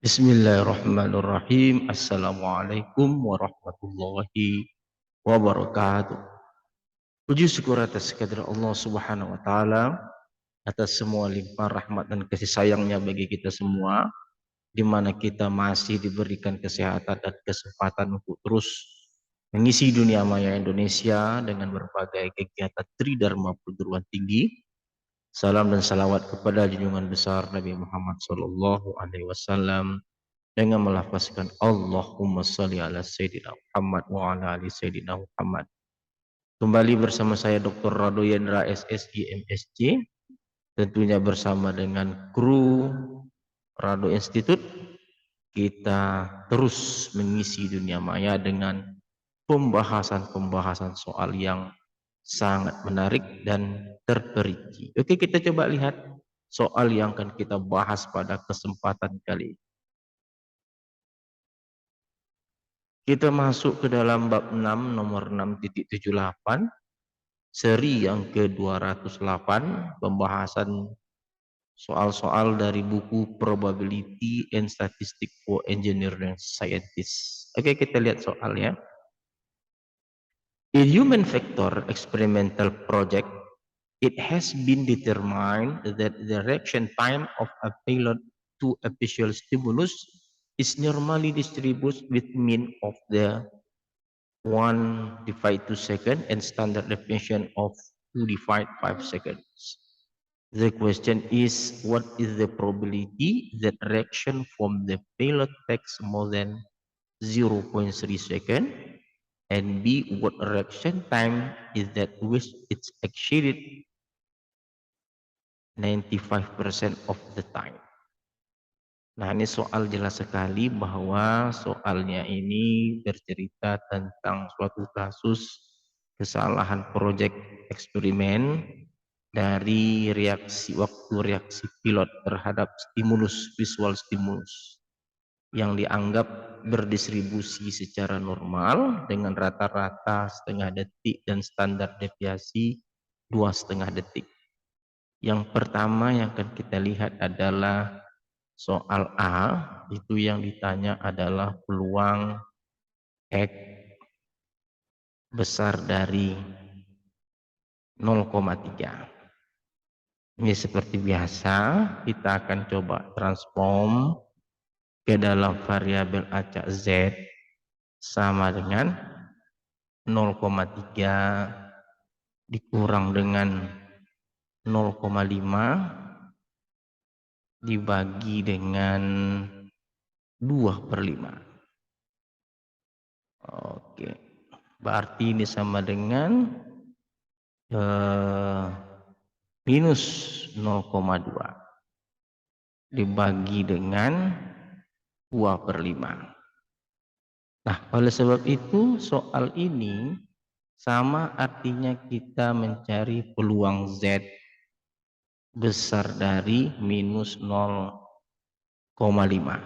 Bismillahirrahmanirrahim. Assalamualaikum warahmatullahi wabarakatuh. Puji syukur atas kehadirat Allah Subhanahu wa taala atas semua limpah rahmat dan kasih sayangnya bagi kita semua, di mana kita masih diberikan kesehatan dan kesempatan untuk terus mengisi dunia maya Indonesia dengan berbagai kegiatan Tridharma perguruan tinggi. Salam dan salawat kepada junjungan besar Nabi Muhammad SAW dengan melafazkan Allahumma sholli ala Sayyidina Muhammad wa ala ali Sayyidina Muhammad. Kembali bersama saya Dr. Rado Yendra SSI MSc, tentunya bersama dengan kru Rado Institute. Kita terus mengisi dunia maya dengan pembahasan-pembahasan soal yang sangat menarik dan terperinci. Oke, kita coba lihat soal yang akan kita bahas pada kesempatan kali ini. Kita masuk ke dalam bab 6 nomor 6.78 seri yang ke-208, pembahasan soal-soal dari buku Probability and Statistics for Engineering Scientists. Oke, kita lihat soalnya. In human factor experimental project, it has been determined that the reaction time of a payload to a visual stimulus is normally distributed with mean of the 1 divided 2 seconds and standard deviation of 2 divided 5 seconds. The question is, what is the probability that reaction from the payload takes more than 0.3 seconds? And B, what reaction time is that which it's exceeded 95% of the time? Nah, ini soal jelas sekali bahwa soalnya ini bercerita tentang suatu kasus kesalahan proyek eksperimen dari waktu reaksi pilot terhadap visual stimulus yang dianggap berdistribusi secara normal dengan rata-rata setengah detik dan standar deviasi 2,5 detik. Yang pertama yang akan kita lihat adalah soal A, itu yang ditanya adalah peluang X besar dari 0,3. Ini seperti biasa, kita akan coba transform ke dalam variabel acak Z sama dengan 0,3 dikurang dengan 0,5 dibagi dengan 2/5. Oke, berarti ini sama dengan minus 0,2 dibagi dengan 2/5. Nah, oleh sebab itu soal ini sama artinya kita mencari peluang Z besar dari minus 0,5.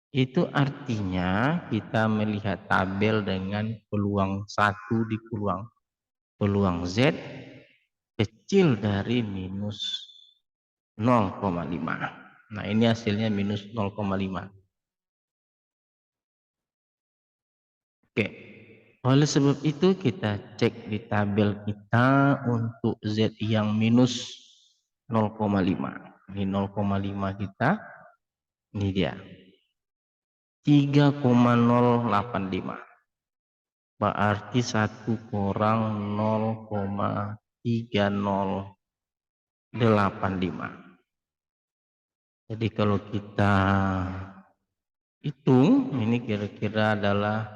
Itu artinya kita melihat tabel dengan peluang 1 di peluang Z kecil dari minus 0,5. Nah, ini hasilnya minus 0,5. Oke, oleh sebab itu kita cek di tabel kita untuk Z yang minus 0,5. Ini 0,5 kita, ini dia 3,085. Berarti 1 kurang 0,3085. Jadi kalau kita hitung, ini kira-kira adalah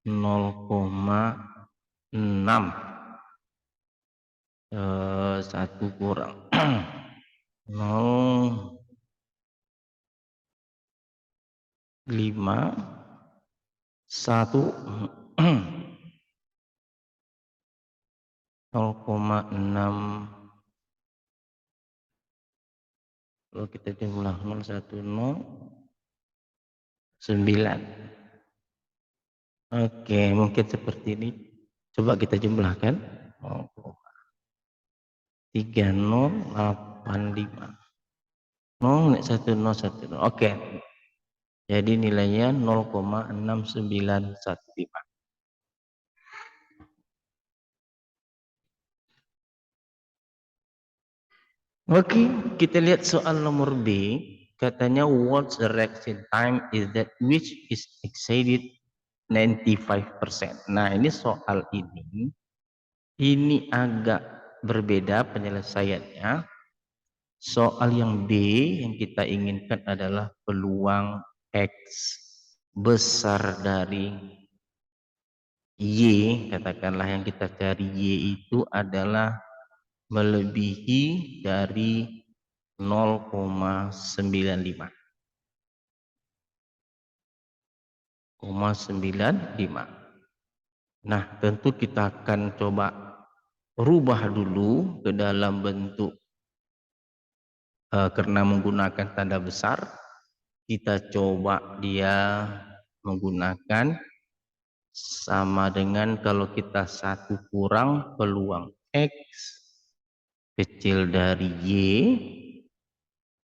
0,6. 1 kurang 0,5 1 0,6. Kalau kita jumlah 0,10,9. Oke, mungkin seperti ini. Coba kita jumlahkan. 3085. 0,1010. Oke, Jadi nilainya 0,6915. Oke, kita lihat soal nomor B. Katanya what's the reaction time is that which is exceeded 95%. Nah, ini soal ini agak berbeda penyelesaiannya. Soal yang B yang kita inginkan adalah peluang X besar dari Y. Katakanlah yang kita cari Y itu adalah melebihi dari 0,95. Nah, tentu kita akan coba rubah dulu ke dalam bentuk karena menggunakan tanda besar. Kita coba dia menggunakan sama dengan kalau kita satu kurang peluang X kecil dari Y,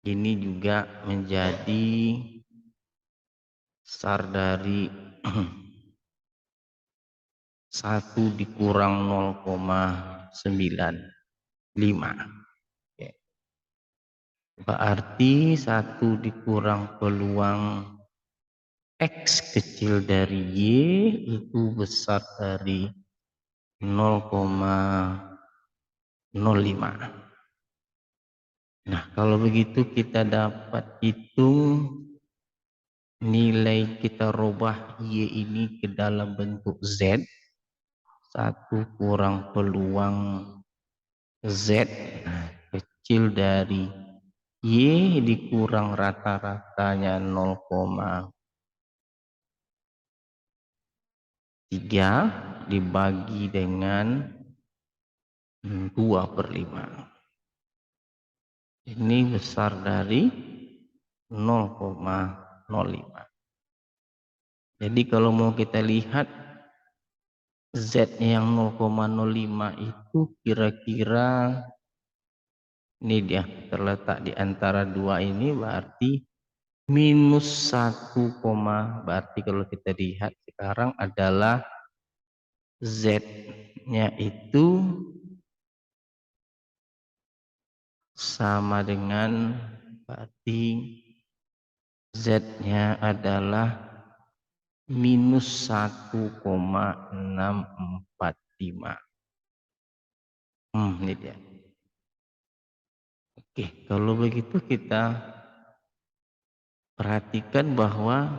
ini juga menjadi besar dari 1 dikurang 0,95. Berarti 1 dikurang peluang X kecil dari Y itu besar dari 0,05. Nah, kalau begitu kita dapat hitung nilai kita rubah Y ini ke dalam bentuk Z. 1 kurang peluang Z kecil dari Y dikurang rata-ratanya 0,3 dibagi dengan 2/5. Ini besar dari 0,05. Jadi kalau mau kita lihat Z yang 0,05 itu kira-kira ini dia terletak di antara dua ini, berarti minus 1, berarti kalau kita lihat sekarang adalah Z-nya itu sama dengan, berarti Z-nya adalah minus 1,645. Ini dia. Oke, kalau begitu kita perhatikan bahwa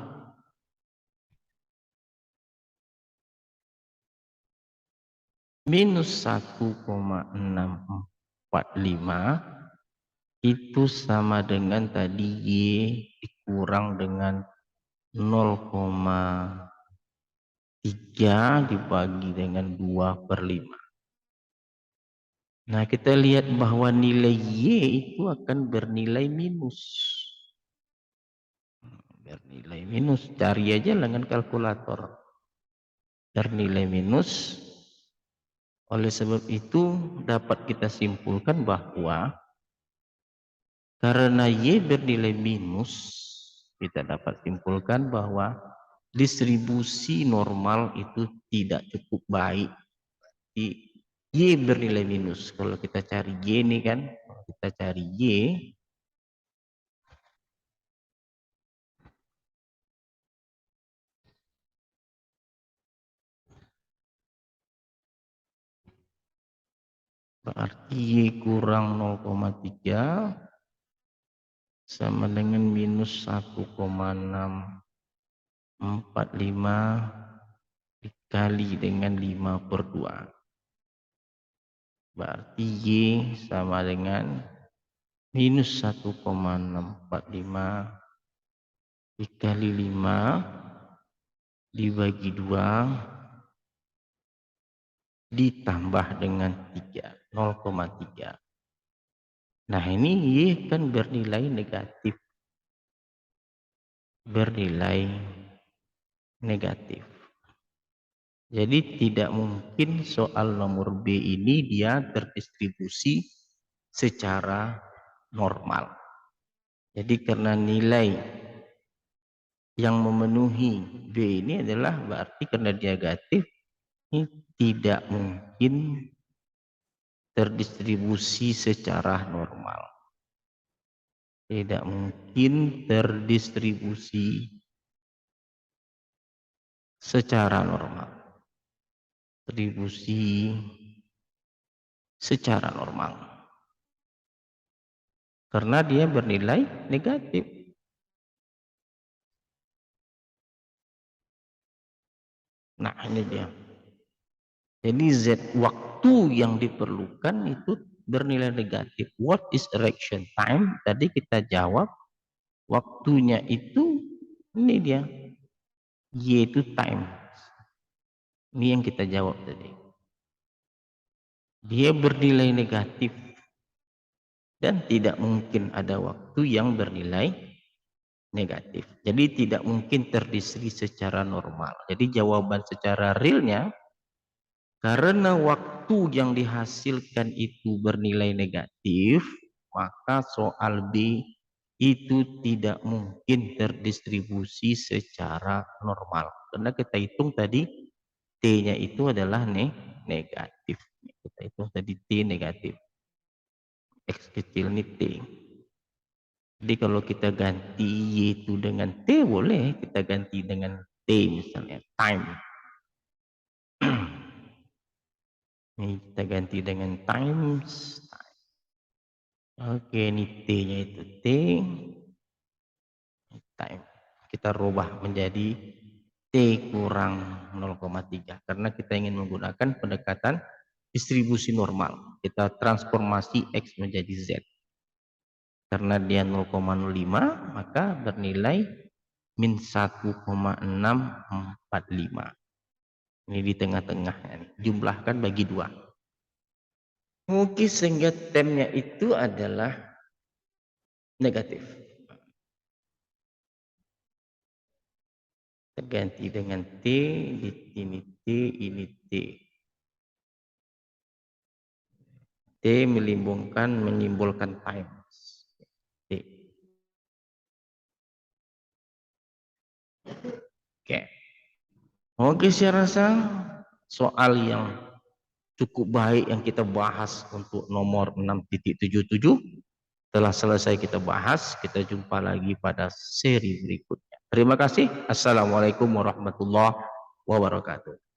minus 1,645 itu sama dengan tadi Y dikurang dengan 0,3 dibagi dengan 2/5. Nah, kita lihat bahwa nilai Y itu akan bernilai minus. Bernilai minus, cari aja dengan kalkulator. Bernilai minus. Oleh sebab itu dapat kita simpulkan bahwa karena Y bernilai minus, kita dapat simpulkan bahwa distribusi normal itu tidak cukup baik. Y bernilai minus. Kalau kita cari Y ini kan, kalau kita cari Y, berarti Y kurang 0,3 sama dengan minus 1,645 dikali dengan 5/2. Berarti Y sama dengan minus 1,645 dikali 5 dibagi 2 ditambah dengan 3, 0,3. Nah, ini Y kan bernilai negatif. Bernilai negatif. Jadi tidak mungkin soal nomor B ini dia terdistribusi secara normal. Jadi karena nilai yang memenuhi B ini adalah berarti karena dia negatif, ini tidak mungkin terdistribusi secara normal. Tidak mungkin terdistribusi secara normal. Distribusi secara normal. Karena dia bernilai negatif. Nah, ini dia. Jadi Z waktu yang diperlukan itu bernilai negatif. What is reaction time? Tadi kita jawab waktunya itu ini dia. Y itu time. Ini yang kita jawab tadi. Dia bernilai negatif dan tidak mungkin ada waktu yang bernilai negatif. Jadi tidak mungkin terdistribusi secara normal. Jadi jawaban secara realnya karena waktu yang dihasilkan itu bernilai negatif, maka soal B itu tidak mungkin terdistribusi secara normal. Karena kita hitung tadi T-nya itu adalah negatif. Kita hitung tadi T negatif. X kecil ini T. Jadi kalau kita ganti Y itu dengan T boleh. Kita ganti dengan T misalnya. Time. Ini kita ganti dengan times. Oke, ini T-nya itu T. Time. Kita rubah menjadi T kurang 0,3. Karena kita ingin menggunakan pendekatan distribusi normal. Kita transformasi X menjadi Z. Karena dia 0,05, maka bernilai min 1,645. Ini di tengah-tengahnya nih. Jumlahkan bagi 2. Mungkin sehingga temnya itu adalah negatif. Terganti dengan T, ini T, ini T. T menyimbolkan times. T. Oke. Oke, saya rasa soal yang cukup baik yang kita bahas untuk nomor 6.77 telah selesai kita bahas. Kita jumpa lagi pada seri berikutnya. Terima kasih. Assalamualaikum warahmatullahi wabarakatuh.